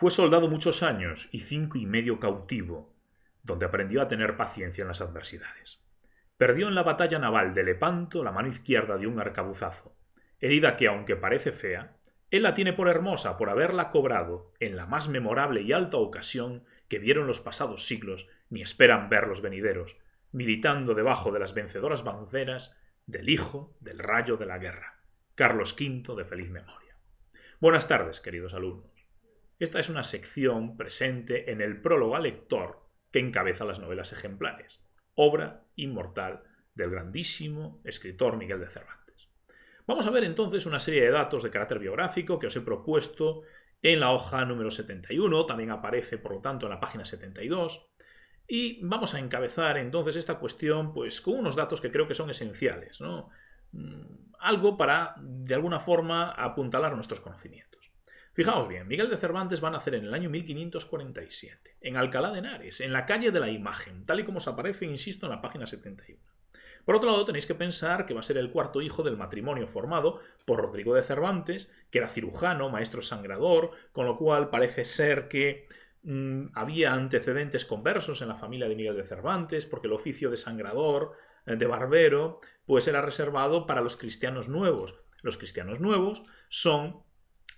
Fue soldado muchos años y 5 y medio cautivo, donde aprendió a tener paciencia en las adversidades. Perdió en la batalla naval de Lepanto la mano izquierda de un arcabuzazo, herida que, aunque parece fea, él la tiene por hermosa por haberla cobrado en la más memorable y alta ocasión que vieron los pasados siglos ni esperan ver los venideros, militando debajo de las vencedoras banderas del hijo del rayo de la guerra, Carlos V de feliz memoria. Buenas tardes, queridos alumnos. Esta es una sección presente en el prólogo al lector que encabeza las novelas ejemplares, obra inmortal del grandísimo escritor Miguel de Cervantes. Vamos a ver entonces una serie de datos de carácter biográfico que os he propuesto en la hoja número 71, también aparece por lo tanto en la página 72, y vamos a encabezar entonces esta cuestión pues con unos datos que creo que son esenciales, ¿no? Algo para de alguna forma apuntalar nuestros conocimientos. Fijaos bien, Miguel de Cervantes va a nacer en el año 1547, en Alcalá de Henares, en la calle de la Imagen, tal y como os aparece, insisto, en la página 71. Por otro lado, tenéis que pensar que va a ser el cuarto hijo del matrimonio formado por Rodrigo de Cervantes, que era cirujano, maestro sangrador, con lo cual parece ser que había antecedentes conversos en la familia de Miguel de Cervantes, porque el oficio de sangrador, de barbero, pues era reservado para los cristianos nuevos. Los cristianos nuevos son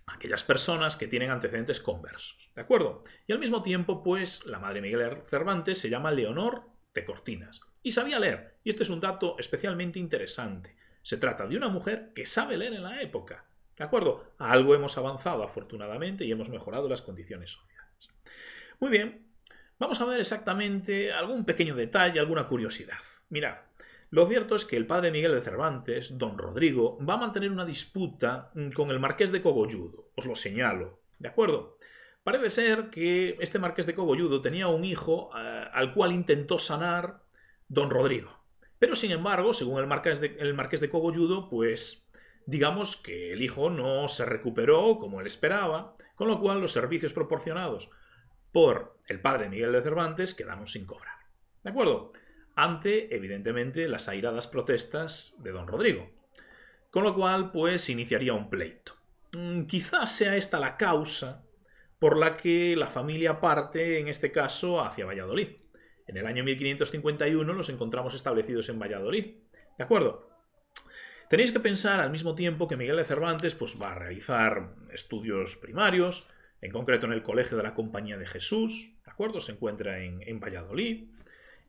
aquellas personas que tienen antecedentes conversos, ¿de acuerdo? Y al mismo tiempo, pues, la madre de Miguel de Cervantes se llama Leonor de Cortinas y sabía leer, y este es un dato especialmente interesante. Se trata de una mujer que sabe leer en la época, ¿de acuerdo? Algo hemos avanzado afortunadamente y hemos mejorado las condiciones sociales. Muy bien, vamos a ver exactamente algún pequeño detalle, alguna curiosidad. Mirad, lo cierto es que el padre de Miguel de Cervantes, don Rodrigo, va a mantener una disputa con el marqués de Cogolludo. Os lo señalo, ¿de acuerdo? Parece ser que este marqués de Cogolludo tenía un hijo al cual intentó sanar don Rodrigo. Pero sin embargo, según el marqués de Cogolludo, pues digamos que el hijo no se recuperó como él esperaba, con lo cual los servicios proporcionados por el padre de Miguel de Cervantes quedaron sin cobrar. ¿De acuerdo? Ante, evidentemente, las airadas protestas de don Rodrigo. Con lo cual, pues, iniciaría un pleito. Quizás sea esta la causa por la que la familia parte, en este caso, hacia Valladolid. En el año 1551 los encontramos establecidos en Valladolid. ¿De acuerdo? Tenéis que pensar al mismo tiempo que Miguel de Cervantes pues, va a realizar estudios primarios, en concreto en el Colegio de la Compañía de Jesús, ¿de acuerdo? Se encuentra en Valladolid.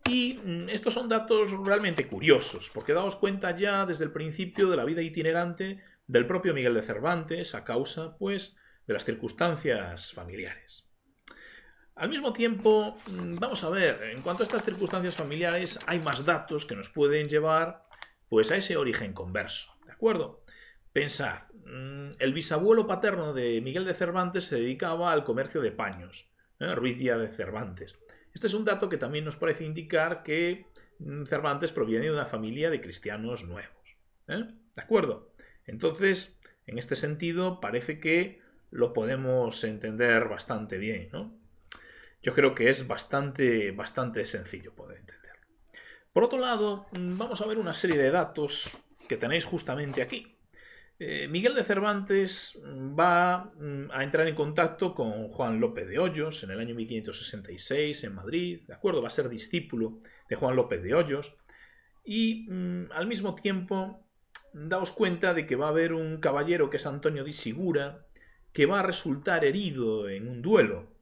Y estos son datos realmente curiosos, porque daos cuenta ya desde el principio de la vida itinerante del propio Miguel de Cervantes a causa, pues, de las circunstancias familiares. Al mismo tiempo, vamos a ver, en cuanto a estas circunstancias familiares, hay más datos que nos pueden llevar, pues, a ese origen converso, ¿de acuerdo? Pensad, el bisabuelo paterno de Miguel de Cervantes se dedicaba al comercio de paños, Ruiz Díaz de Cervantes. Este es un dato que también nos parece indicar que Cervantes proviene de una familia de cristianos nuevos. ¿De acuerdo? Entonces, en este sentido, parece que lo podemos entender bastante bien, ¿no? Yo creo que es bastante sencillo poder entenderlo. Por otro lado, vamos a ver una serie de datos que tenéis justamente aquí. Miguel de Cervantes va a entrar en contacto con Juan López de Hoyos en el año 1566 en Madrid, ¿de acuerdo? Va a ser discípulo de Juan López de Hoyos y al mismo tiempo daos cuenta de que va a haber un caballero que es Antonio de Sigura que va a resultar herido en un duelo.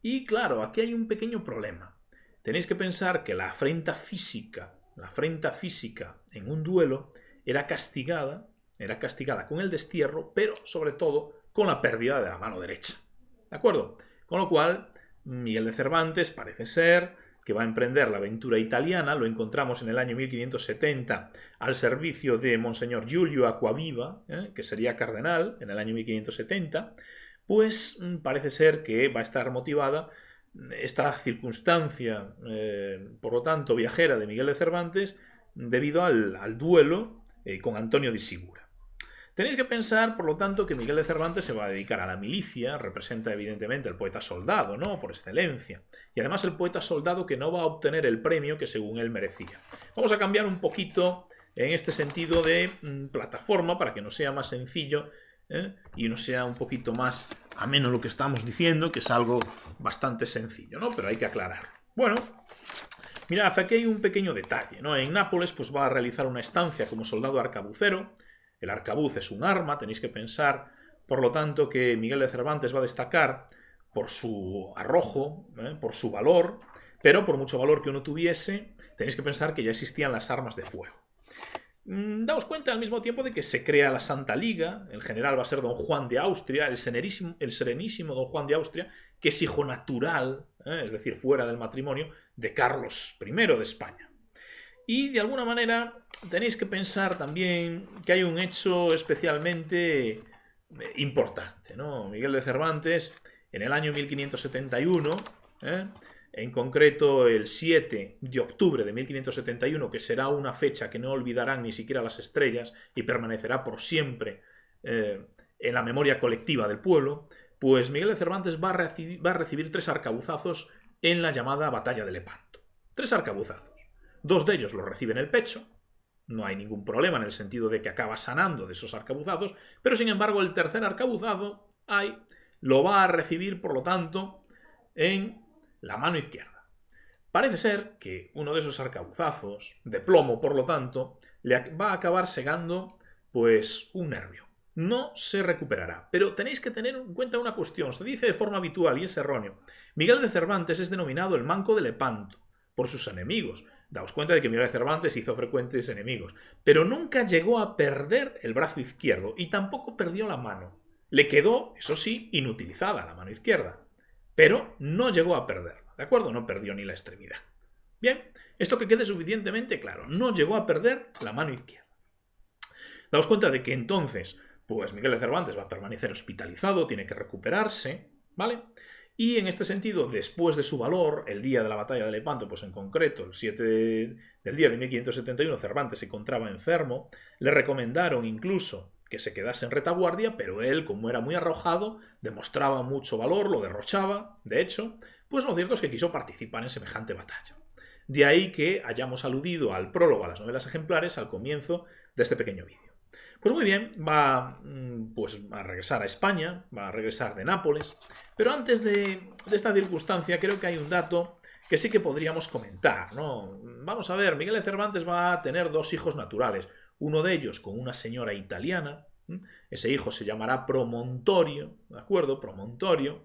Y claro, aquí hay un pequeño problema. Tenéis que pensar que la afrenta física en un duelo era castigada con el destierro, pero sobre todo con la pérdida de la mano derecha. ¿De acuerdo? Con lo cual, Miguel de Cervantes parece ser que va a emprender la aventura italiana, lo encontramos en el año 1570 al servicio de Monseñor Giulio Acquaviva, que sería cardenal en el año 1570, pues parece ser que va a estar motivada esta circunstancia, por lo tanto, viajera de Miguel de Cervantes debido al duelo con Antonio de Sigura. Tenéis que pensar, por lo tanto, que Miguel de Cervantes se va a dedicar a la milicia, representa evidentemente el poeta soldado, ¿no? Por excelencia. Y además el poeta soldado que no va a obtener el premio que según él merecía. Vamos a cambiar un poquito en este sentido de plataforma para que nos sea más sencillo y no sea un poquito más ameno lo que estamos diciendo, que es algo bastante sencillo, ¿no? Pero hay que aclararlo. Bueno, mirad, aquí hay un pequeño detalle, ¿no? En Nápoles pues va a realizar una estancia como soldado arcabucero. El arcabuz es un arma, tenéis que pensar, por lo tanto, que Miguel de Cervantes va a destacar por su arrojo, por su valor, pero por mucho valor que uno tuviese, tenéis que pensar que ya existían las armas de fuego. Daos cuenta al mismo tiempo de que se crea la Santa Liga, el general va a ser don Juan de Austria, el serenísimo don Juan de Austria, que es hijo natural, es decir, fuera del matrimonio, de Carlos I de España. Y de alguna manera tenéis que pensar también que hay un hecho especialmente importante, ¿no? Miguel de Cervantes, en el año 1571, en concreto el 7 de octubre de 1571, que será una fecha que no olvidarán ni siquiera las estrellas y permanecerá por siempre en la memoria colectiva del pueblo, pues Miguel de Cervantes va a recibir 3 arcabuzazos en la llamada Batalla de Lepanto. 3 arcabuzazos. 2 de ellos los recibe en el pecho, no hay ningún problema en el sentido de que acaba sanando de esos arcabuzazos, pero sin embargo el tercer arcabuzazo lo va a recibir, por lo tanto, en la mano izquierda. Parece ser que uno de esos arcabuzazos, de plomo por lo tanto, le va a acabar segando pues un nervio. No se recuperará, pero tenéis que tener en cuenta una cuestión, se dice de forma habitual y es erróneo. Miguel de Cervantes es denominado el Manco de Lepanto por sus enemigos. Daos cuenta de que Miguel de Cervantes hizo frecuentes enemigos, pero nunca llegó a perder el brazo izquierdo y tampoco perdió la mano. Le quedó, eso sí, inutilizada la mano izquierda, pero no llegó a perderla, ¿de acuerdo? No perdió ni la extremidad. Bien, esto que quede suficientemente claro, no llegó a perder la mano izquierda. Daos cuenta de que entonces, pues Miguel de Cervantes va a permanecer hospitalizado, tiene que recuperarse, ¿vale? Y en este sentido, después de su valor, el día de la batalla de Lepanto, pues en concreto, el 7 del día de 1571, Cervantes se encontraba enfermo, le recomendaron incluso que se quedase en retaguardia, pero él, como era muy arrojado, demostraba mucho valor, lo derrochaba, de hecho, pues lo cierto es que quiso participar en semejante batalla. De ahí que hayamos aludido al prólogo a las novelas ejemplares al comienzo de este pequeño vídeo. Pues muy bien, va pues, a regresar a España, va a regresar de Nápoles, pero antes de esta circunstancia creo que hay un dato que sí que podríamos comentar, ¿no? Vamos a ver, Miguel de Cervantes va a tener 2 hijos naturales, uno de ellos con una señora italiana, ese hijo se llamará Promontorio, ¿de acuerdo? Promontorio,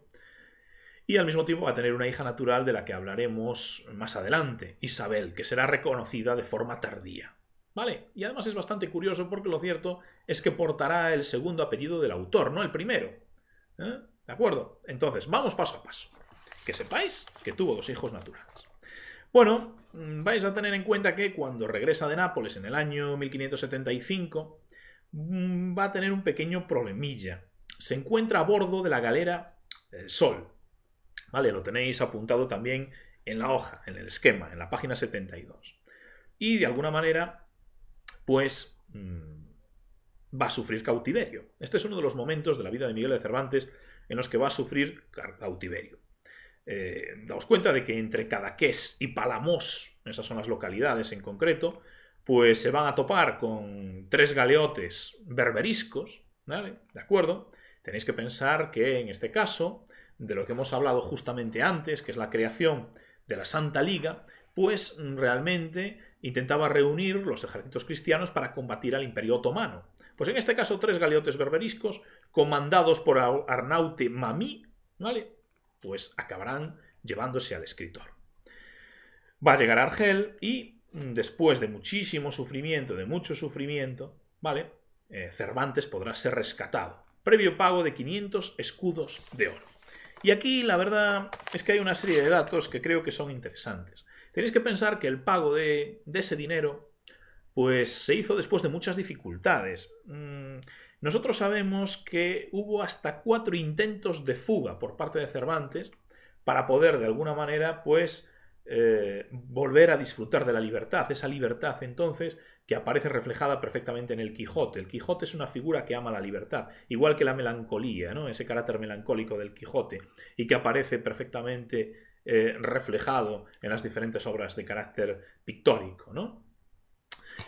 y al mismo tiempo va a tener una hija natural de la que hablaremos más adelante, Isabel, que será reconocida de forma tardía. ¿Vale? Y además es bastante curioso porque lo cierto es que portará el segundo apellido del autor, no el primero. ¿De acuerdo? Entonces, vamos paso a paso. Que sepáis que tuvo 2 hijos naturales. Bueno, vais a tener en cuenta que cuando regresa de Nápoles en el año 1575 va a tener un pequeño problemilla. Se encuentra a bordo de la galera Sol. ¿Vale? Lo tenéis apuntado también en la hoja, en el esquema, en la página 72. Y de alguna manera pues va a sufrir cautiverio. Este es uno de los momentos de la vida de Miguel de Cervantes en los que va a sufrir cautiverio. Daos cuenta de que entre Cadaqués y Palamos, esas son las localidades en concreto, pues se van a topar con 3 galeotes berberiscos, ¿vale? ¿De acuerdo? Tenéis que pensar que en este caso, de lo que hemos hablado justamente antes, que es la creación de la Santa Liga, pues realmente intentaba reunir los ejércitos cristianos para combatir al Imperio Otomano. Pues en este caso 3 galeotes berberiscos, comandados por Arnaute Mami, ¿vale? Pues acabarán llevándose al escritor. Va a llegar a Argel y después de muchísimo sufrimiento, de mucho sufrimiento, ¿vale? Cervantes podrá ser rescatado, previo pago de 500 escudos de oro. Y aquí la verdad es que hay una serie de datos que creo que son interesantes. Tenéis que pensar que el pago de ese dinero pues se hizo después de muchas dificultades. Nosotros sabemos que hubo hasta 4 intentos de fuga por parte de Cervantes para poder de alguna manera pues volver a disfrutar de la libertad. Esa libertad entonces que aparece reflejada perfectamente en el Quijote. El Quijote es una figura que ama la libertad, igual que la melancolía, ¿no? Ese carácter melancólico del Quijote, y que aparece perfectamente reflejado en las diferentes obras de carácter pictórico, ¿no?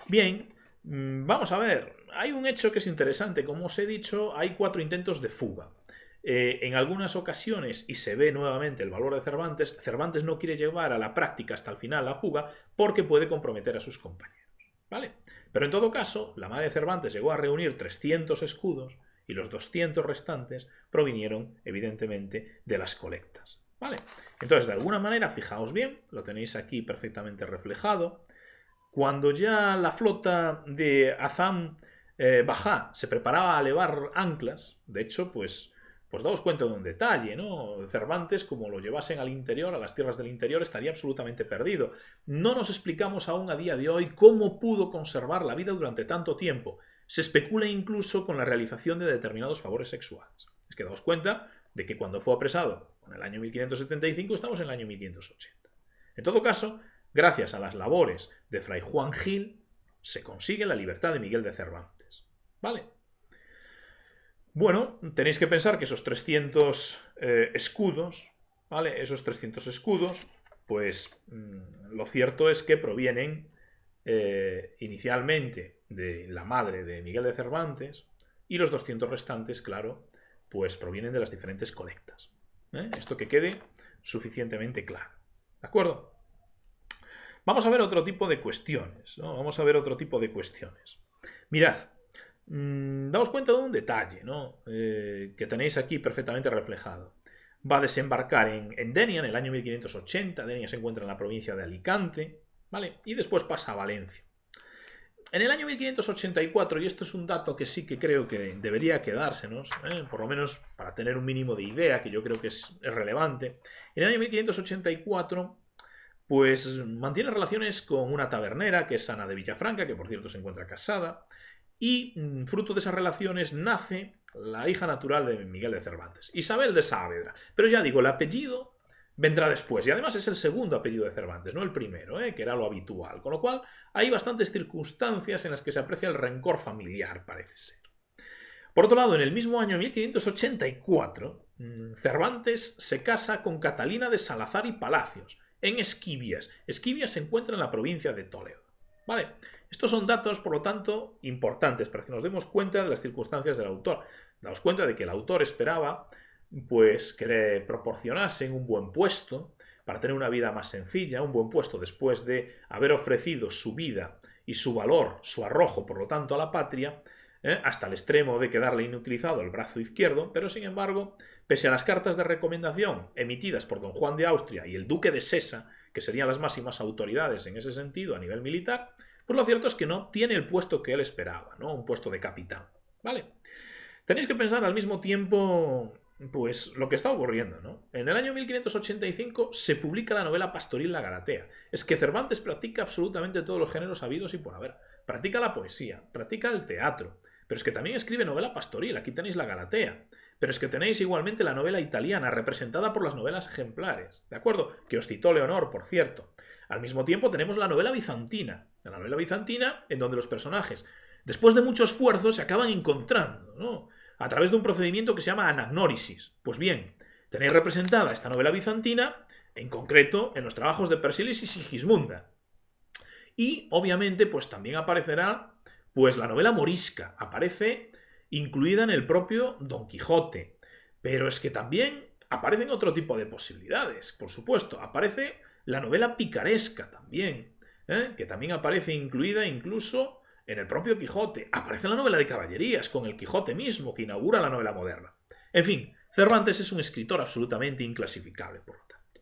Bien, Vamos a ver, hay un hecho que es interesante. Como os he dicho, hay 4 intentos de fuga. En algunas ocasiones, y se ve nuevamente el valor de Cervantes, Cervantes no quiere llevar a la práctica hasta el final la fuga porque puede comprometer a sus compañeros. ¿Vale? Pero en todo caso, la madre de Cervantes llegó a reunir 300 escudos y los 200 restantes provinieron, evidentemente, de las colectas. ¿Vale? Entonces, de alguna manera, fijaos bien, lo tenéis aquí perfectamente reflejado. Cuando ya la flota de Azam Bajá se preparaba a levar anclas, de hecho, pues daos cuenta de un detalle, ¿no? Cervantes, como lo llevasen al interior, a las tierras del interior, estaría absolutamente perdido. No nos explicamos aún a día de hoy cómo pudo conservar la vida durante tanto tiempo. Se especula incluso con la realización de determinados favores sexuales. Es que daos cuenta de que cuando fue apresado en el año 1575 estamos en el año 1580. En todo caso, gracias a las labores de Fray Juan Gil, se consigue la libertad de Miguel de Cervantes. ¿Vale? Bueno, tenéis que pensar que esos 300 escudos, ¿vale? Esos 300 escudos, pues lo cierto es que provienen inicialmente de la madre de Miguel de Cervantes y los 200 restantes, claro, pues provienen de las diferentes colectas. Esto que quede suficientemente claro. ¿De acuerdo? Vamos a ver otro tipo de cuestiones, ¿no? Vamos a ver otro tipo de cuestiones. Mirad, daos cuenta de un detalle, ¿no? Que tenéis aquí perfectamente reflejado. Va a desembarcar en Denia en el año 1580. Denia se encuentra en la provincia de Alicante, ¿vale? Y después pasa a Valencia. En el año 1584, y esto es un dato que sí que creo que debería quedársenos, por lo menos para tener un mínimo de idea, que yo creo que es relevante, en el año 1584 pues mantiene relaciones con una tabernera, que es Ana de Villafranca, que por cierto se encuentra casada, y fruto de esas relaciones nace la hija natural de Miguel de Cervantes, Isabel de Saavedra. Pero ya digo, el apellido vendrá después, y además es el segundo apellido de Cervantes, no el primero, que era lo habitual, con lo cual hay bastantes circunstancias en las que se aprecia el rencor familiar, parece ser. Por otro lado, en el mismo año 1584, Cervantes se casa con Catalina de Salazar y Palacios, en Esquivias. Esquivias se encuentra en la provincia de Toledo. ¿Vale? Estos son datos, por lo tanto, importantes para que nos demos cuenta de las circunstancias del autor. Daos cuenta de que el autor esperaba pues, que le proporcionasen un buen puesto para tener una vida más sencilla, un buen puesto después de haber ofrecido su vida y su valor, su arrojo, por lo tanto, a la patria, hasta el extremo de quedarle inutilizado el brazo izquierdo, pero sin embargo, pese a las cartas de recomendación emitidas por don Juan de Austria y el duque de Sesa, que serían las máximas autoridades en ese sentido a nivel militar, pues lo cierto es que no tiene el puesto que él esperaba, ¿no? Un puesto de capitán, ¿vale? Tenéis que pensar al mismo tiempo, pues, lo que está ocurriendo, ¿no? En el año 1585 se publica la novela pastoril La Galatea. Es que Cervantes practica absolutamente todos los géneros habidos y por haber. Practica la poesía, practica el teatro, pero es que también escribe novela pastoril, aquí tenéis La Galatea. Pero es que tenéis igualmente la novela italiana, representada por las novelas ejemplares, ¿de acuerdo? Que os citó Leonor, por cierto. Al mismo tiempo tenemos la novela bizantina, en donde los personajes, después de mucho esfuerzo, se acaban encontrando, ¿no? A través de un procedimiento que se llama anagnórisis. Pues bien, tenéis representada esta novela bizantina, en concreto en los trabajos de Persiles y Sigismunda. Y, obviamente, pues también aparecerá pues la novela morisca, aparece incluida en el propio Don Quijote. Pero es que también aparecen otro tipo de posibilidades, por supuesto. Aparece la novela picaresca también, que también aparece incluida incluso en el propio Quijote. Aparece la novela de caballerías, con el Quijote mismo, que inaugura la novela moderna. En fin, Cervantes es un escritor absolutamente inclasificable, por lo tanto.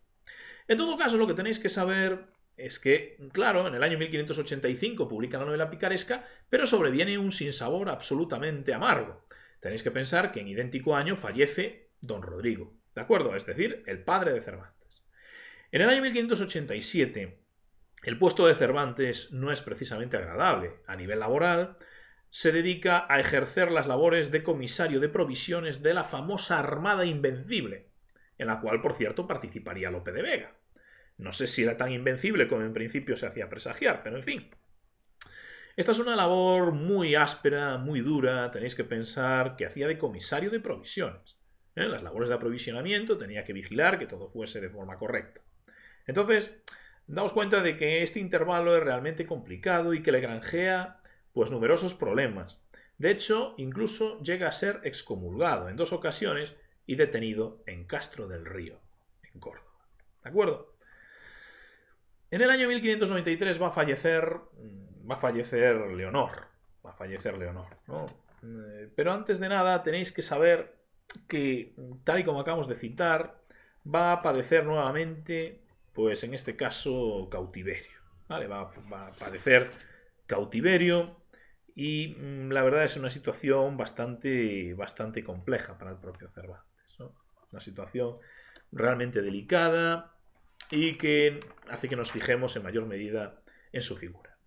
En todo caso, lo que tenéis que saber es que, claro, en el año 1585 publica la novela picaresca, pero sobreviene un sinsabor absolutamente amargo. Tenéis que pensar que en idéntico año fallece don Rodrigo, ¿de acuerdo? Es decir, el padre de Cervantes. En el año 1587, el puesto de Cervantes no es precisamente agradable. A nivel laboral, se dedica a ejercer las labores de comisario de provisiones de la famosa Armada Invencible, en la cual, por cierto, participaría Lope de Vega. No sé si era tan invencible como en principio se hacía presagiar, pero en fin. Esta es una labor muy áspera, muy dura. Tenéis que pensar que hacía de comisario de provisiones. Las labores de aprovisionamiento tenía que vigilar que todo fuese de forma correcta. Entonces, daos cuenta de que este intervalo es realmente complicado y que le granjea pues numerosos problemas. De hecho, incluso llega a ser excomulgado en 2 ocasiones y detenido en Castro del Río, en Córdoba. ¿De acuerdo? En el año 1593 va a fallecer Leonor. ¿No? Pero antes de nada tenéis que saber que, tal y como acabamos de citar, va a padecer nuevamente, pues en este caso, cautiverio. ¿Vale? Va a padecer cautiverio y la verdad es una situación bastante compleja para el propio Cervantes, ¿no? Una situación realmente delicada y que hace que nos fijemos en mayor medida en su figura.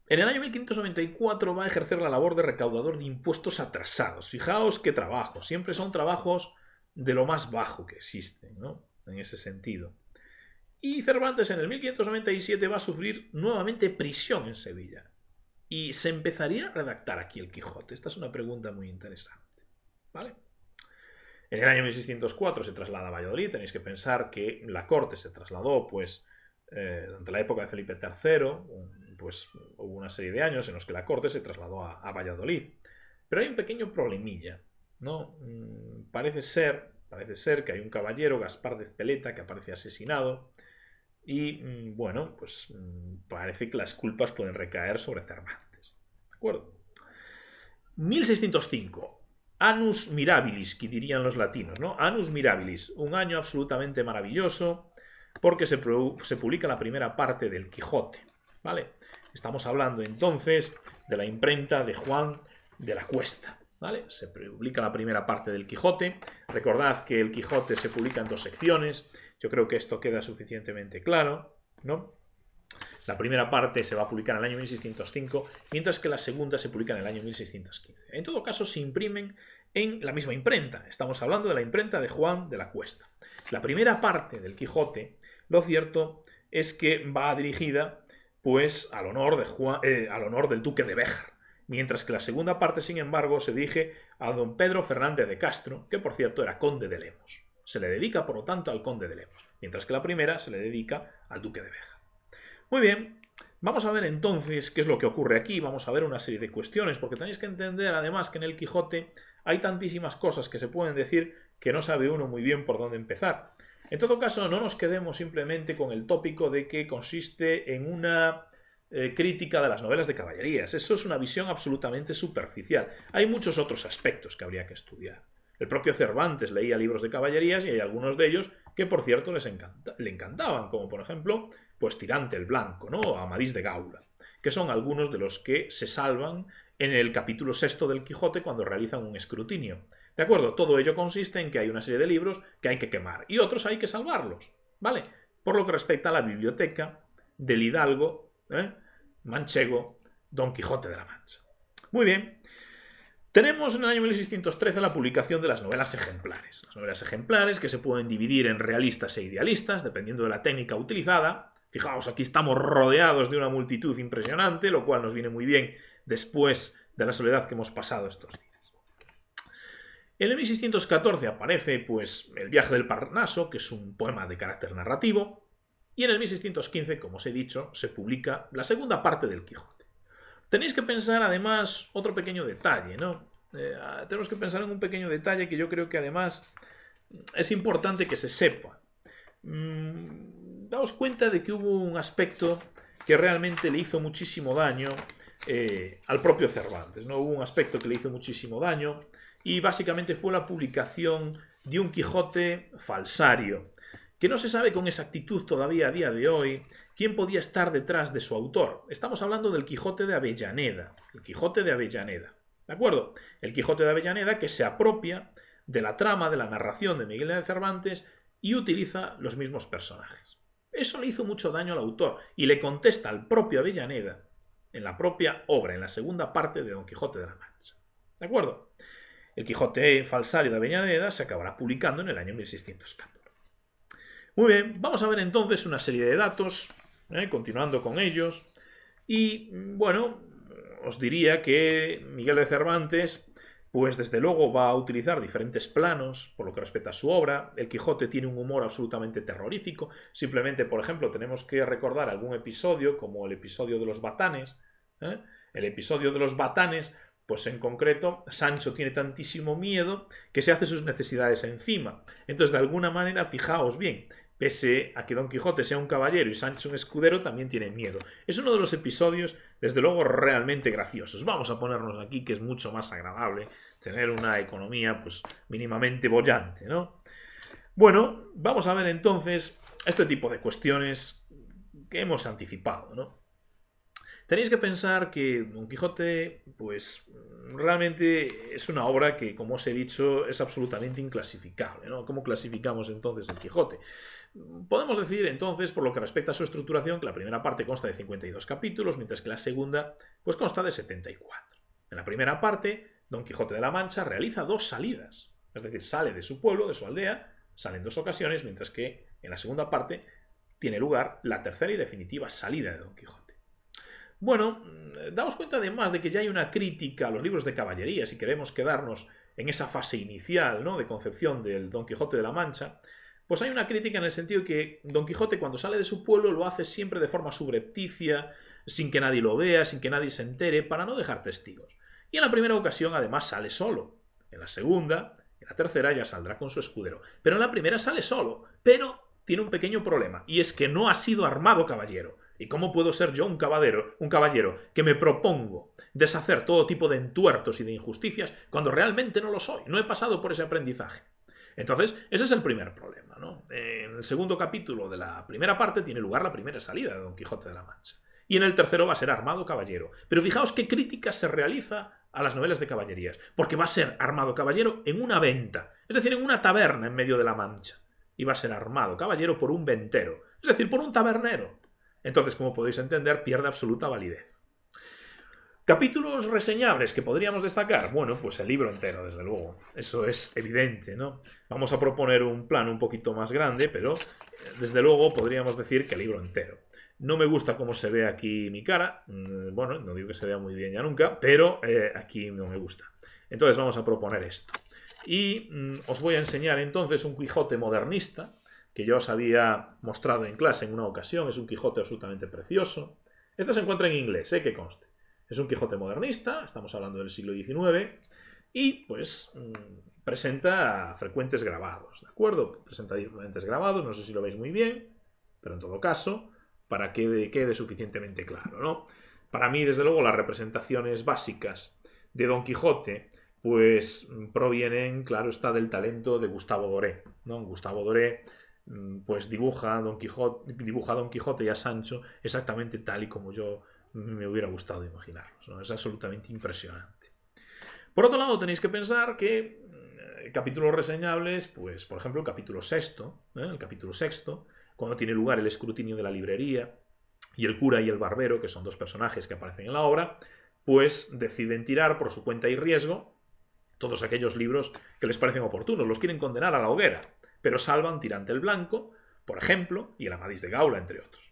En el año 1594 va a ejercer la labor de recaudador de impuestos atrasados. Fijaos qué trabajo, siempre son trabajos de lo más bajo que existen, ¿no? En ese sentido. Y Cervantes en el 1597 va a sufrir nuevamente prisión en Sevilla. Y se empezaría a redactar aquí el Quijote. Esta es una pregunta muy interesante, ¿vale? En el año 1604 se traslada a Valladolid. Tenéis que pensar que la corte se trasladó, pues, durante la época de Felipe III, pues hubo una serie de años en los que la corte se trasladó a Valladolid. Pero hay un pequeño problemilla, ¿no? Parece ser que hay un caballero, Gaspar de Ezpeleta, que aparece asesinado. Y, bueno, pues parece que las culpas pueden recaer sobre Cervantes. ¿De acuerdo? 1605. Annus Mirabilis, que dirían los latinos, ¿no? Annus Mirabilis, un año absolutamente maravilloso porque se publica la primera parte del Quijote, ¿vale? Estamos hablando entonces de la imprenta de Juan de la Cuesta, ¿vale? Se publica la primera parte del Quijote. Recordad que el Quijote se publica en 2 secciones. Yo creo que esto queda suficientemente claro, ¿no? La primera parte se va a publicar en el año 1605, mientras que la segunda se publica en el año 1615. En todo caso, se imprimen en la misma imprenta. Estamos hablando de la imprenta de Juan de la Cuesta. La primera parte del Quijote, lo cierto es que va dirigida, pues, al honor del duque de Béjar, mientras que la segunda parte, sin embargo, se dirige a don Pedro Fernández de Castro, que por cierto era conde de Lemos. Se le dedica, por lo tanto, al conde de Lemos, mientras que la primera se le dedica al duque de Béjar. Muy bien, vamos a ver entonces qué es lo que ocurre aquí. Vamos a ver una serie de cuestiones, porque tenéis que entender además que en el Quijote hay tantísimas cosas que se pueden decir que no sabe uno muy bien por dónde empezar. En todo caso, no nos quedemos simplemente con el tópico de que consiste en una crítica de las novelas de caballerías. Eso es una visión absolutamente superficial. Hay muchos otros aspectos que habría que estudiar. El propio Cervantes leía libros de caballerías y hay algunos de ellos que, por cierto, le encantaban, como por ejemplo, pues Tirante el Blanco, ¿no? O Amadís de Gaula, que son algunos de los que se salvan en el capítulo 6 del Quijote cuando realizan un escrutinio. ¿De acuerdo? Todo ello consiste en que hay una serie de libros que hay que quemar y otros hay que salvarlos, ¿vale? Por lo que respecta a la biblioteca del hidalgo, manchego, Don Quijote de la Mancha. Muy bien. Tenemos en el año 1613 la publicación de las novelas ejemplares. Las novelas ejemplares que se pueden dividir en realistas e idealistas, dependiendo de la técnica utilizada. Fijaos, aquí estamos rodeados de una multitud impresionante, lo cual nos viene muy bien después de la soledad que hemos pasado estos días. En el 1614 aparece, pues, El viaje del Parnaso, que es un poema de carácter narrativo, y en el 1615, como os he dicho, se publica la segunda parte del Quijote. Tenéis que pensar, además, otro pequeño detalle, ¿no? Tenemos que pensar en un pequeño detalle que yo creo que, además, es importante que se sepa. Daos cuenta de que hubo un aspecto que realmente le hizo muchísimo daño al propio Cervantes, ¿no? Hubo un aspecto que le hizo muchísimo daño y, básicamente, fue la publicación de un Quijote falsario, que no se sabe con exactitud todavía a día de hoy quién podía estar detrás de su autor. Estamos hablando del Quijote de Avellaneda. El Quijote de Avellaneda. ¿De acuerdo? El Quijote de Avellaneda que se apropia de la trama, de la narración de Miguel de Cervantes y utiliza los mismos personajes. Eso le hizo mucho daño al autor y le contesta al propio Avellaneda en la propia obra, en la segunda parte de Don Quijote de la Mancha. ¿De acuerdo? El Quijote falsario de Avellaneda se acabará publicando en el año 1614. Muy bien, vamos a ver entonces una serie de datos, continuando con ellos. Y bueno, os diría que Miguel de Cervantes pues desde luego va a utilizar diferentes planos por lo que respecta a su obra. El Quijote tiene un humor absolutamente terrorífico. Simplemente, por ejemplo, tenemos que recordar algún episodio, como el episodio de los batanes. El episodio de los batanes, pues en concreto, Sancho tiene tantísimo miedo que se hace sus necesidades encima. Entonces, de alguna manera, fijaos bien, pese a que Don Quijote sea un caballero y Sancho un escudero, también tiene miedo. Es uno de los episodios, desde luego, realmente graciosos. Vamos a ponernos aquí que es mucho más agradable tener una economía, pues, mínimamente boyante, ¿no? Bueno, vamos a ver entonces este tipo de cuestiones que hemos anticipado, ¿no? Tenéis que pensar que Don Quijote, pues, realmente es una obra que, como os he dicho, es absolutamente inclasificable, ¿no? ¿Cómo clasificamos entonces el Quijote? Podemos decir entonces, por lo que respecta a su estructuración, que la primera parte consta de 52 capítulos, mientras que la segunda pues consta de 74. En la primera parte, Don Quijote de la Mancha realiza 2 salidas, es decir, sale de su pueblo, de su aldea, sale en 2 ocasiones, mientras que en la segunda parte tiene lugar la tercera y definitiva salida de Don Quijote. Bueno, daos cuenta además de que ya hay una crítica a los libros de caballería, si queremos quedarnos en esa fase inicial, ¿no?, de concepción del Don Quijote de la Mancha. Pues hay una crítica en el sentido que Don Quijote, cuando sale de su pueblo, lo hace siempre de forma subrepticia, sin que nadie lo vea, sin que nadie se entere, para no dejar testigos. Y en la primera ocasión además sale solo. En la segunda, en la tercera ya saldrá con su escudero. Pero en la primera sale solo, pero tiene un pequeño problema, y es que no ha sido armado caballero. ¿Y cómo puedo ser yo un caballero que me propongo deshacer todo tipo de entuertos y de injusticias cuando realmente no lo soy? No he pasado por ese aprendizaje. Entonces, ese es el primer problema, ¿no? En el segundo capítulo de la primera parte tiene lugar la primera salida de Don Quijote de la Mancha. Y en el tercero va a ser armado caballero. Pero fijaos qué crítica se realiza a las novelas de caballerías. Porque va a ser armado caballero en una venta. Es decir, en una taberna en medio de la Mancha. Y va a ser armado caballero por un ventero. Es decir, por un tabernero. Entonces, como podéis entender, pierde absoluta validez. Capítulos reseñables que podríamos destacar. Bueno, pues el libro entero, desde luego. Eso es evidente, ¿no? Vamos a proponer un plano un poquito más grande, pero desde luego podríamos decir que el libro entero. No me gusta cómo se ve aquí mi cara. Bueno, no digo que se vea muy bien ya nunca, pero aquí no me gusta. Entonces vamos a proponer esto. Y os voy a enseñar entonces un Quijote modernista, que yo os había mostrado en clase en una ocasión. Es un Quijote absolutamente precioso. Este se encuentra en inglés, que conste. Es un Quijote modernista, estamos hablando del siglo XIX, y pues presenta frecuentes grabados, ¿de acuerdo? Presenta diferentes grabados, no sé si lo veis muy bien, pero en todo caso, para que quede suficientemente claro, ¿no? Para mí, desde luego, las representaciones básicas de Don Quijote, pues provienen, claro está, del talento de Gustavo Doré, ¿no? Gustavo Doré pues dibuja a Don Quijote y a Sancho exactamente tal y como yo me hubiera gustado imaginarlos, ¿no? Es absolutamente impresionante. Por otro lado, tenéis que pensar que capítulos reseñables, pues por ejemplo el capítulo sexto, cuando tiene lugar el escrutinio de la librería, y el cura y el barbero, que son 2 personajes que aparecen en la obra, pues deciden tirar por su cuenta y riesgo todos aquellos libros que les parecen oportunos, los quieren condenar a la hoguera, pero salvan Tirante el Blanco, por ejemplo, y el Amadís de Gaula, entre otros.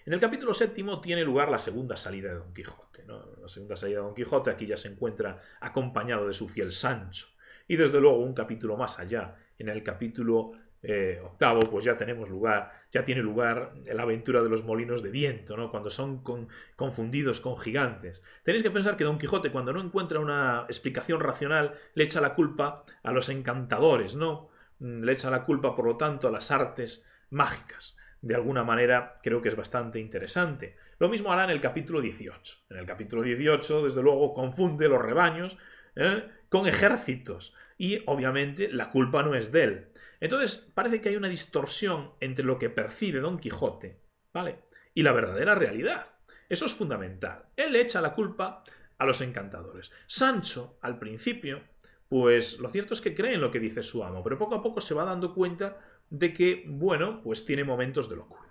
En el capítulo 7 tiene lugar la segunda salida de Don Quijote, ¿no? La segunda salida de Don Quijote, aquí ya se encuentra acompañado de su fiel Sancho. Y desde luego un capítulo más allá, en el capítulo 8, pues ya tiene lugar la aventura de los molinos de viento, ¿no? Cuando son confundidos con gigantes. Tenéis que pensar que Don Quijote, cuando no encuentra una explicación racional, le echa la culpa a los encantadores, ¿no? Le echa la culpa, por lo tanto, a las artes mágicas. De alguna manera creo que es bastante interesante. Lo mismo hará en el capítulo 18. En el capítulo 18, desde luego, confunde los rebaños con ejércitos. Y, obviamente, la culpa no es de él. Entonces, parece que hay una distorsión entre lo que percibe Don Quijote, ¿vale?, y la verdadera realidad. Eso es fundamental. Él le echa la culpa a los encantadores. Sancho, al principio, pues lo cierto es que cree en lo que dice su amo, pero poco a poco se va dando cuenta de que, bueno, pues tiene momentos de locura.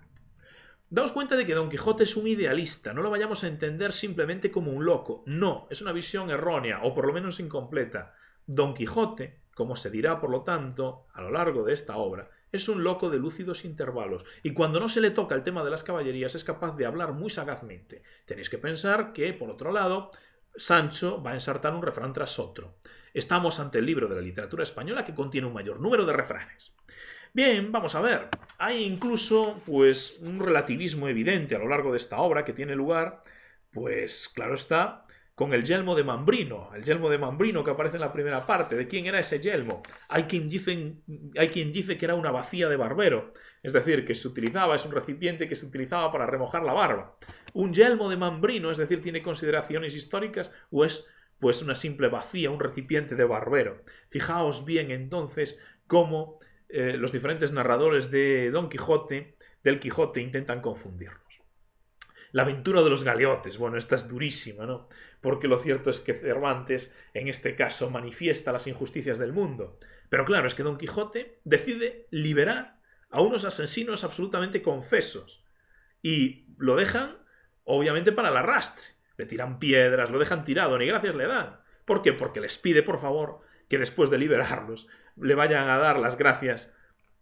Daos cuenta de que Don Quijote es un idealista, no lo vayamos a entender simplemente como un loco. No, es una visión errónea, o por lo menos incompleta. Don Quijote, como se dirá por lo tanto a lo largo de esta obra, es un loco de lúcidos intervalos, y cuando no se le toca el tema de las caballerías es capaz de hablar muy sagazmente. Tenéis que pensar que, por otro lado, Sancho va a ensartar un refrán tras otro. Estamos ante el libro de la literatura española que contiene un mayor número de refranes. Bien, vamos a ver. Hay incluso, pues, un relativismo evidente a lo largo de esta obra que tiene lugar, pues, claro está, con el yelmo de Mambrino. El yelmo de Mambrino que aparece en la primera parte. ¿De quién era ese yelmo? Hay quien dice que era una bacía de barbero. Es decir, que se utilizaba, es un recipiente que se utilizaba para remojar la barba. Un yelmo de Mambrino, es decir, ¿tiene consideraciones históricas o es, pues, una simple bacía, un recipiente de barbero? Fijaos bien, entonces, cómo los diferentes narradores de Don Quijote, del Quijote, intentan confundirnos. La aventura de los galeotes, bueno, esta es durísima, ¿no? Porque lo cierto es que Cervantes, en este caso, manifiesta las injusticias del mundo. Pero claro, es que Don Quijote decide liberar a unos asesinos absolutamente confesos y lo dejan, obviamente, para el arrastre. Le tiran piedras, lo dejan tirado, ni gracias le dan. ¿Por qué? Porque les pide, por favor, que después de liberarlos le vayan a dar las gracias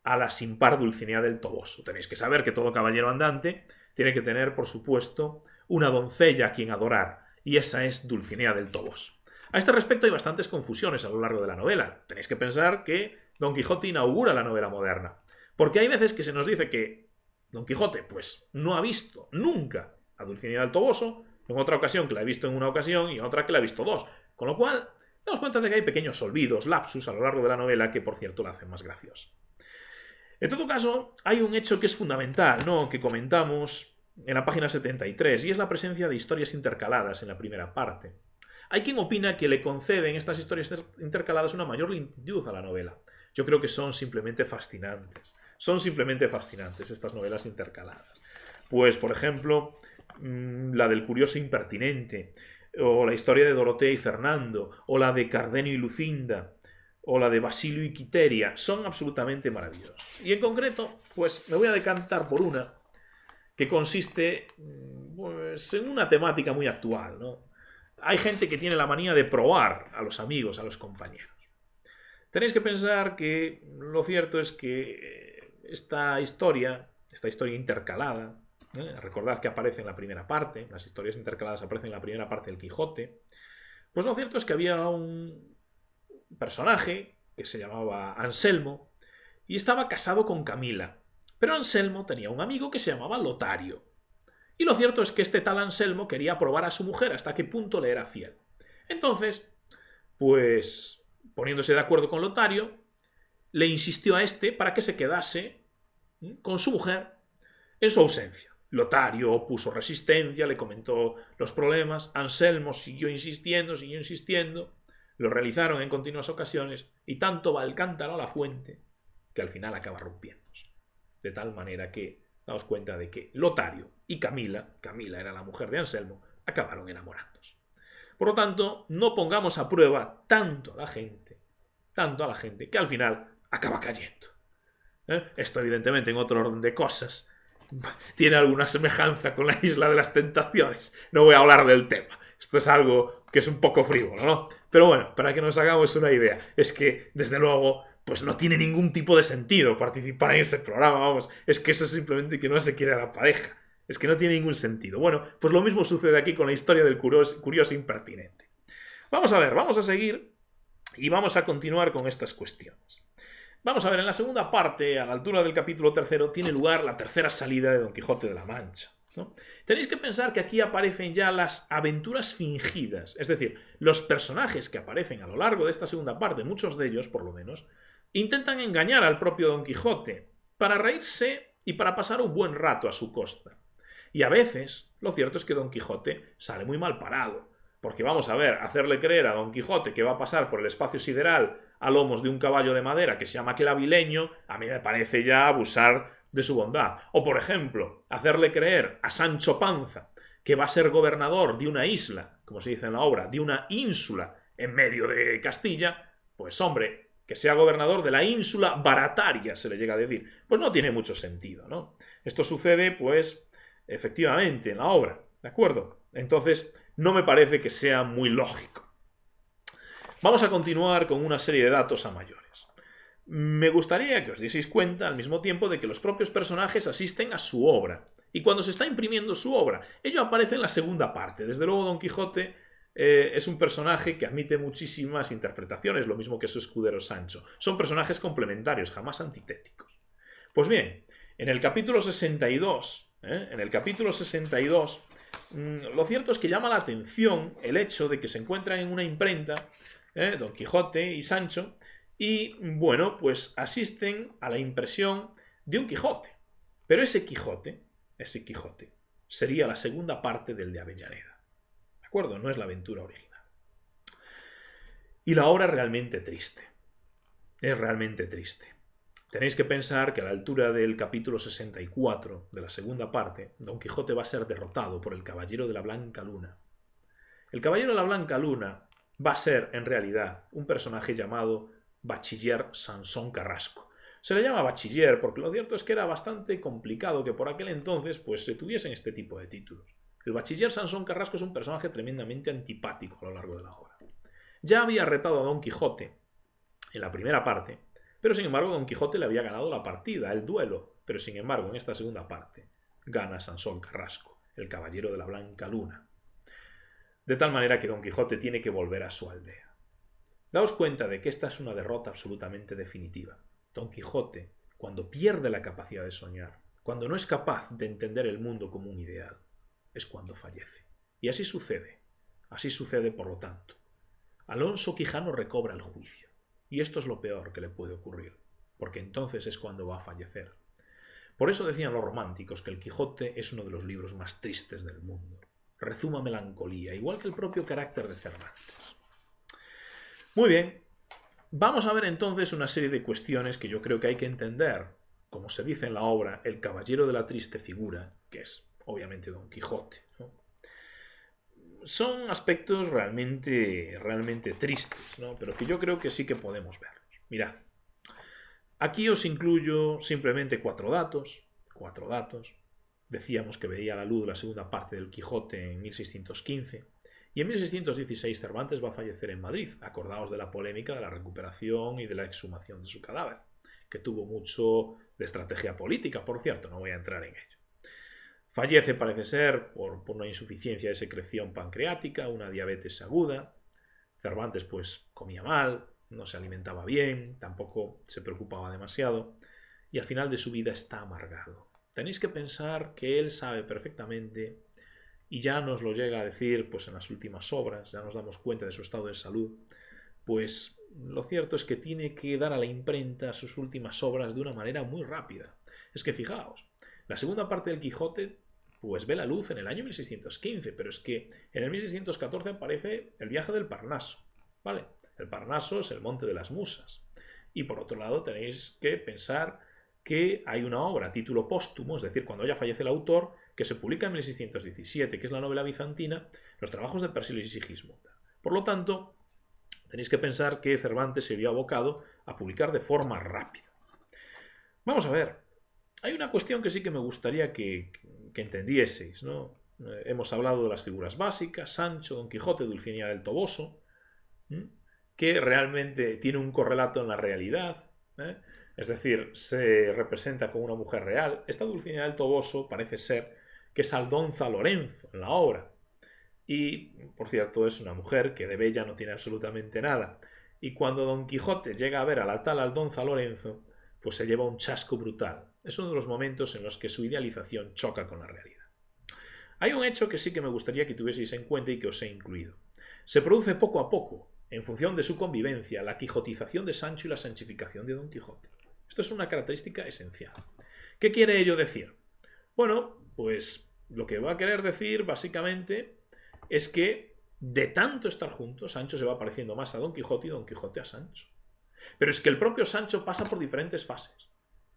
a la sin par Dulcinea del Toboso. Tenéis que saber que todo caballero andante tiene que tener, por supuesto, una doncella a quien adorar, y esa es Dulcinea del Toboso. A este respecto hay bastantes confusiones a lo largo de la novela. Tenéis que pensar que Don Quijote inaugura la novela moderna, porque hay veces que se nos dice que Don Quijote, pues, no ha visto nunca a Dulcinea del Toboso, en otra ocasión que la ha visto en una ocasión y en otra que la ha visto dos, con lo cual damos cuenta de que hay pequeños olvidos, lapsus a lo largo de la novela que, por cierto, la hacen más graciosa. En todo caso, hay un hecho que es fundamental, ¿no?, que comentamos en la página 73, y es la presencia de historias intercaladas en la primera parte. Hay quien opina que le conceden estas historias intercaladas una mayor lentitud a la novela. Yo creo que son simplemente fascinantes. Son simplemente fascinantes estas novelas intercaladas. Pues, por ejemplo, la del curioso impertinente, o la historia de Dorotea y Fernando, o la de Cardenio y Lucinda, o la de Basilio y Quiteria, son absolutamente maravillosas. Y en concreto, pues me voy a decantar por una que consiste, pues, en una temática muy actual, ¿no? Hay gente que tiene la manía de probar a los amigos, a los compañeros. Tenéis que pensar que lo cierto es que esta historia intercalada, recordad que aparece en la primera parte, las historias intercaladas aparecen en la primera parte del Quijote, pues lo cierto es que había un personaje que se llamaba Anselmo y estaba casado con Camila, pero Anselmo tenía un amigo que se llamaba Lotario, y lo cierto es que este tal Anselmo quería probar a su mujer hasta qué punto le era fiel. Entonces, pues, poniéndose de acuerdo con Lotario, le insistió a este para que se quedase con su mujer en su ausencia. Lotario opuso resistencia, le comentó los problemas, Anselmo siguió insistiendo, lo realizaron en continuas ocasiones, y tanto va el cántaro a la fuente que al final acaba rompiéndose. De tal manera que daos cuenta de que Lotario y Camila era la mujer de Anselmo, acabaron enamorándose. Por lo tanto, no pongamos a prueba tanto a la gente, que al final acaba cayendo. Esto, evidentemente, en otro orden de cosas, tiene alguna semejanza con la Isla de las Tentaciones. No voy a hablar del tema. Esto es algo que es un poco frívolo, ¿no? Pero bueno, para que nos hagamos una idea, es que, desde luego, pues no tiene ningún tipo de sentido participar en ese programa, vamos. Es que eso es simplemente que no se quiere a la pareja. Es que no tiene ningún sentido. Bueno, pues lo mismo sucede aquí con la historia del curioso impertinente. Vamos a ver, vamos a seguir y vamos a continuar con estas cuestiones. Vamos a ver, en la segunda parte, a la altura del capítulo 3, tiene lugar la tercera salida de Don Quijote de la Mancha, ¿no? Tenéis que pensar que aquí aparecen ya las aventuras fingidas, es decir, los personajes que aparecen a lo largo de esta segunda parte, muchos de ellos, por lo menos, intentan engañar al propio Don Quijote para reírse y para pasar un buen rato a su costa. Y a veces, lo cierto es que Don Quijote sale muy mal parado, porque vamos a ver, hacerle creer a Don Quijote que va a pasar por el espacio sideral a lomos de un caballo de madera que se llama Clavileño, a mí me parece ya abusar de su bondad. O, por ejemplo, hacerle creer a Sancho Panza que va a ser gobernador de una isla, como se dice en la obra, de una ínsula en medio de Castilla, pues hombre, que sea gobernador de la ínsula Barataria, se le llega a decir, pues no tiene mucho sentido, ¿no? Esto sucede, pues, efectivamente, en la obra, ¿de acuerdo? Entonces, no me parece que sea muy lógico. Vamos a continuar con una serie de datos a mayores. Me gustaría que os dieseis cuenta al mismo tiempo de que los propios personajes asisten a su obra. Y cuando se está imprimiendo su obra, ello aparece en la segunda parte. Desde luego Don Quijote es un personaje que admite muchísimas interpretaciones, lo mismo que su escudero Sancho. Son personajes complementarios, jamás antitéticos. Pues bien, en el capítulo 62, lo cierto es que llama la atención el hecho de que se encuentran en una imprenta, Don Quijote y Sancho, y bueno, pues asisten a la impresión de un Quijote. Pero ese Quijote sería la segunda parte del de Avellaneda. ¿De acuerdo? No es la aventura original. Y la obra es realmente triste. Es realmente triste. Tenéis que pensar que a la altura del capítulo 64 de la segunda parte, Don Quijote va a ser derrotado por el Caballero de la Blanca Luna. El Caballero de la Blanca Luna va a ser, en realidad, un personaje llamado Bachiller Sansón Carrasco. Se le llama bachiller porque lo cierto es que era bastante complicado que por aquel entonces pues, se tuviesen este tipo de títulos. El bachiller Sansón Carrasco es un personaje tremendamente antipático a lo largo de la obra. Ya había retado a Don Quijote en la primera parte, pero sin embargo Don Quijote le había ganado la partida, el duelo, pero sin embargo en esta segunda parte gana Sansón Carrasco, el Caballero de la Blanca Luna. De tal manera que Don Quijote tiene que volver a su aldea. Daos cuenta de que esta es una derrota absolutamente definitiva. Don Quijote, cuando pierde la capacidad de soñar, cuando no es capaz de entender el mundo como un ideal, es cuando fallece. Y así sucede por lo tanto. Alonso Quijano recobra el juicio. Y esto es lo peor que le puede ocurrir, porque entonces es cuando va a fallecer. Por eso decían los románticos que el Quijote es uno de los libros más tristes del mundo. Rezuma melancolía, igual que el propio carácter de Cervantes. Muy bien, vamos a ver entonces una serie de cuestiones que yo creo que hay que entender. Como se dice en la obra, el caballero de la triste figura, que es obviamente Don Quijote, ¿no? Son aspectos realmente tristes, ¿no? Pero que yo creo que sí que podemos verlos. Mirad, aquí os incluyo simplemente cuatro datos. Decíamos que veía la luz la segunda parte del Quijote en 1615. Y en 1616 Cervantes va a fallecer en Madrid. Acordaos de la polémica de la recuperación y de la exhumación de su cadáver, que tuvo mucho de estrategia política, por cierto, no voy a entrar en ello. Fallece, parece ser, por una insuficiencia de secreción pancreática, una diabetes aguda. Cervantes, pues, comía mal, no se alimentaba bien, tampoco se preocupaba demasiado, y al final de su vida está amargado. Tenéis que pensar que él sabe perfectamente, y ya nos lo llega a decir pues en las últimas obras, ya nos damos cuenta de su estado de salud, pues lo cierto es que tiene que dar a la imprenta sus últimas obras de una manera muy rápida. Es que fijaos, la segunda parte del Quijote pues ve la luz en el año 1615, pero es que en el 1614 aparece el viaje del Parnaso, ¿vale? El Parnaso es el monte de las musas. Y por otro lado tenéis que pensar que hay una obra a título póstumo, es decir, cuando ya fallece el autor, que se publica en 1617, que es la novela bizantina, Los trabajos de Persíles y Sigismunda. Por lo tanto, tenéis que pensar que Cervantes se vio abocado a publicar de forma rápida. Vamos a ver, hay una cuestión que sí que me gustaría que entendieseis, ¿no? Hemos hablado de las figuras básicas, Sancho, Don Quijote, Dulcinea del Toboso, que realmente tiene un correlato en la realidad, es decir, se representa como una mujer real. Esta Dulcinea del Toboso parece ser que es Aldonza Lorenzo en la obra. Y, por cierto, es una mujer que de bella no tiene absolutamente nada. Y cuando Don Quijote llega a ver a la tal Aldonza Lorenzo, pues se lleva un chasco brutal. Es uno de los momentos en los que su idealización choca con la realidad. Hay un hecho que sí que me gustaría que tuvieseis en cuenta y que os he incluido. Se produce poco a poco, en función de su convivencia, la quijotización de Sancho y la sanchificación de Don Quijote. Esto es una característica esencial. ¿Qué quiere ello decir? Bueno, pues lo que va a querer decir básicamente es que de tanto estar juntos, Sancho se va pareciendo más a Don Quijote y Don Quijote a Sancho. Pero es que el propio Sancho pasa por diferentes fases.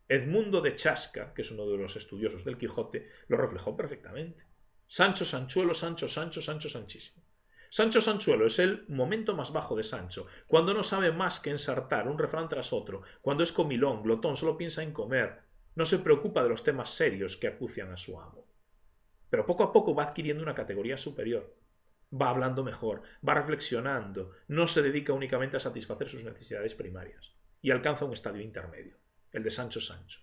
Edmundo de Chasca, que es uno de los estudiosos del Quijote, lo reflejó perfectamente. Sancho Sanchuelo, Sancho Sancho, Sancho Sanchísimo. Sancho Sanchuelo es el momento más bajo de Sancho, cuando no sabe más que ensartar un refrán tras otro, cuando es comilón, glotón, solo piensa en comer, no se preocupa de los temas serios que acucian a su amo. Pero poco a poco va adquiriendo una categoría superior. Va hablando mejor, va reflexionando, no se dedica únicamente a satisfacer sus necesidades primarias y alcanza un estadio intermedio, el de Sancho Sancho.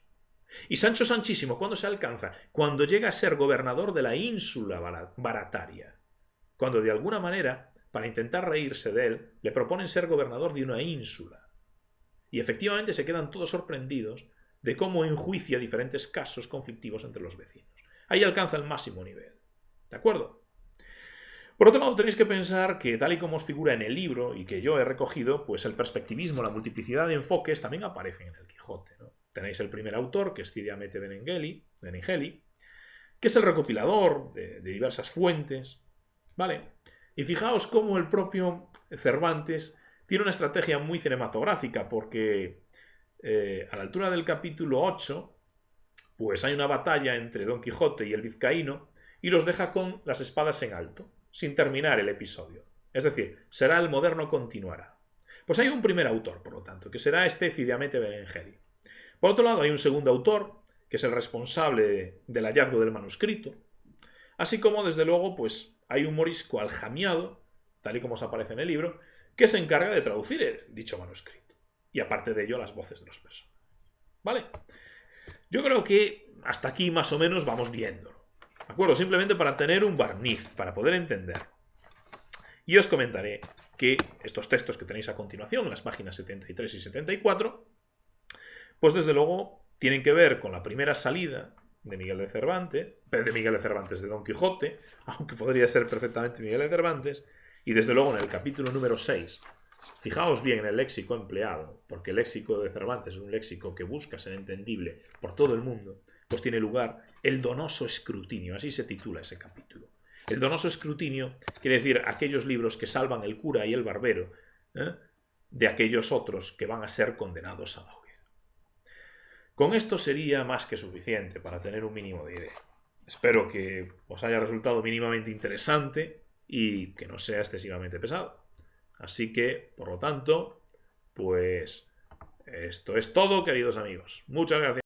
Y Sancho Sanchísimo, ¿cuándo se alcanza? Cuando llega a ser gobernador de la ínsula Barataria, cuando de alguna manera para intentar reírse de él, le proponen ser gobernador de una ínsula. Y efectivamente se quedan todos sorprendidos de cómo enjuicia diferentes casos conflictivos entre los vecinos. Ahí alcanza el máximo nivel. ¿De acuerdo? Por otro lado, tenéis que pensar que, tal y como os figura en el libro y que yo he recogido, pues el perspectivismo, la multiplicidad de enfoques también aparecen en el Quijote, ¿no? Tenéis el primer autor, que es Cide Hamete Benengeli, que es el recopilador de diversas fuentes, ¿vale? Y fijaos cómo el propio Cervantes tiene una estrategia muy cinematográfica, porque a la altura del capítulo 8, pues hay una batalla entre Don Quijote y el vizcaíno, y los deja con las espadas en alto, sin terminar el episodio. Es decir, será el moderno continuará. Pues hay un primer autor, por lo tanto, que será este Cide Hamete Benengeli. Por otro lado, hay un segundo autor, que es el responsable del hallazgo del manuscrito, así como, desde luego, pues hay un morisco aljamiado, tal y como os aparece en el libro, que se encarga de traducir dicho manuscrito. Y aparte de ello, las voces de los personajes. ¿Vale? Yo creo que hasta aquí más o menos vamos viéndolo. ¿De acuerdo? Simplemente para tener un barniz, para poder entender. Y os comentaré que estos textos que tenéis a continuación, en las páginas 73 y 74, pues desde luego tienen que ver con la primera salida de de Don Quijote, aunque podría ser perfectamente Miguel de Cervantes, y desde luego en el capítulo número 6, fijaos bien en el léxico empleado, porque el léxico de Cervantes es un léxico que busca ser entendible por todo el mundo, pues tiene lugar el donoso escrutinio, así se titula ese capítulo. El donoso escrutinio quiere decir aquellos libros que salvan el cura y el barbero de aquellos otros que van a ser condenados a la hoguera. Con esto sería más que suficiente para tener un mínimo de idea. Espero que os haya resultado mínimamente interesante y que no sea excesivamente pesado. Así que, por lo tanto, pues esto es todo, queridos amigos. Muchas gracias.